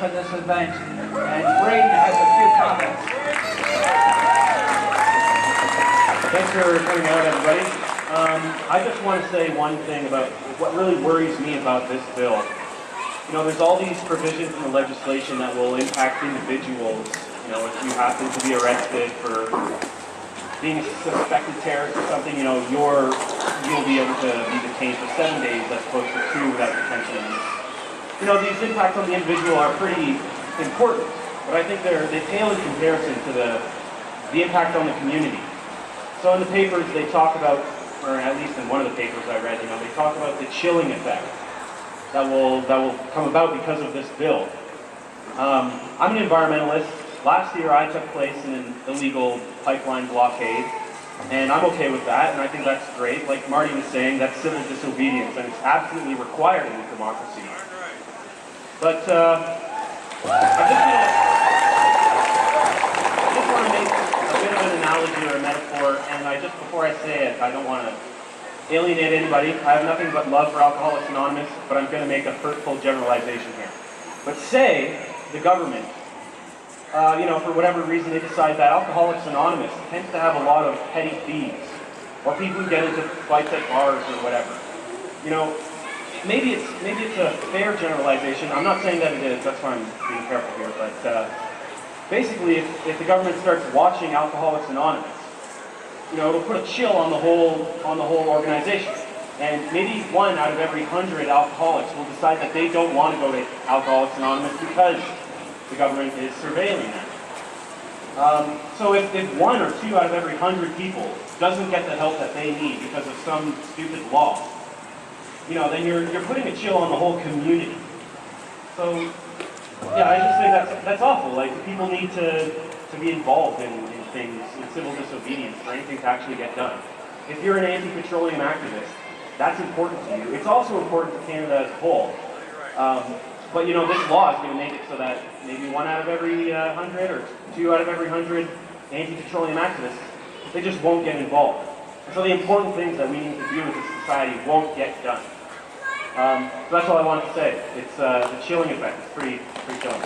for this event, and Brayden has a few comments. Thanks for coming out, everybody. I just want to say one thing about what really worries me about this bill. You know, there's all these provisions in the legislation that will impact individuals. You know, if you happen to be arrested for being a suspected terrorist or something, you know, you'll be able to be detained for 7 days as opposed to 2 without detention. You know, these impacts on the individual are pretty important, but I think they pale in comparison to the impact on the community. So in the papers they talk about, or at least in one of the papers I read, you know, they talk about the chilling effect that will come about because of this bill. I'm an environmentalist. Last year I took place in an illegal pipeline blockade, and I'm okay with that, and I think that's great. Like Marty was saying, that's civil disobedience, and it's absolutely required in a democracy. But I just want to make a bit of an analogy or a metaphor, and before I say it, I don't want to alienate anybody. I have nothing but love for Alcoholics Anonymous, but I'm going to make a hurtful generalization here. But say the government, you know, for whatever reason they decide that Alcoholics Anonymous tends to have a lot of petty thieves, or people who get into fights at bars or whatever. You know, maybe it's a fair generalization. I'm not saying that it is. That's why I'm being careful here. But basically, if the government starts watching Alcoholics Anonymous, you know, it'll put a chill on the whole organization. And maybe 1 out of every 100 alcoholics will decide that they don't want to go to Alcoholics Anonymous because the government is surveilling them. So if 1 or 2 out of every 100 people doesn't get the help that they need because of some stupid law, you know, then you're putting a chill on the whole community. So yeah, I just think that's awful. Like, people need to be involved in things, in civil disobedience, for anything to actually get done. If you're an anti-petroleum activist, that's important to you. It's also important to Canada as a whole. But you know, this law is going to make it so that maybe 1 out of every 100 or 2 out of every 100 anti-petroleum activists, they just won't get involved. And so the important things that we need to do as a society won't get done. So that's all I wanted to say. It's the chilling effect. It's pretty chilling.